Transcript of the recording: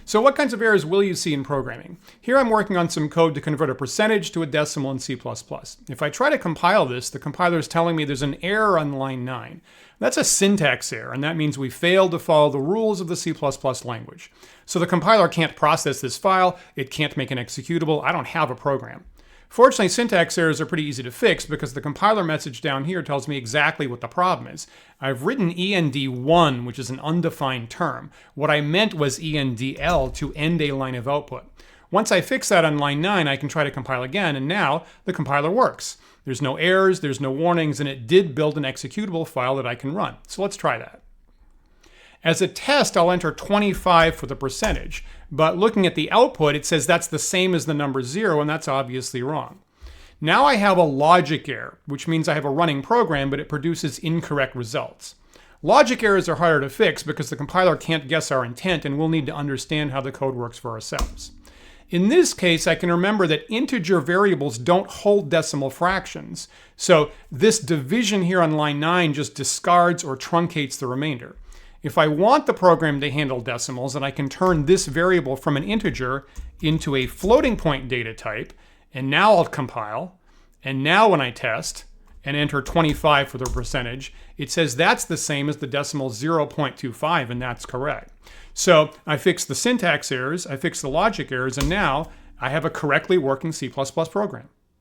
So what kinds of errors will you see in programming? Here I'm working on some code to convert a percentage to a decimal in C++. If I try to compile this, the compiler is telling me there's an error on line 9. That's a syntax error, and that means we failed to follow the rules of the C++ language. So the compiler can't process this file, it can't make an executable, I don't have a program. Fortunately, syntax errors are pretty easy to fix because the compiler message down here tells me exactly what the problem is. I've written END1, which is an undefined term. What I meant was ENDL to end a line of output. Once I fix that on line 9, I can try to compile again, and now the compiler works. There's no errors, there's no warnings, and it did build an executable file that I can run. So let's try that. As a test, I'll enter 25 for the percentage, but looking at the output, it says that's the same as the number 0, and that's obviously wrong. Now I have a logic error, which means I have a running program, but it produces incorrect results. Logic errors are harder to fix because the compiler can't guess our intent, and we'll need to understand how the code works for ourselves. In this case, I can remember that integer variables don't hold decimal fractions, so this division here on line 9 just discards or truncates the remainder. If I want the program to handle decimals, then I can turn this variable from an integer into a floating point data type, and now I'll compile, and now when I test and enter 25 for the percentage, it says that's the same as the decimal 0.25, and that's correct. So I fixed the syntax errors, I fixed the logic errors, and now I have a correctly working C++ program.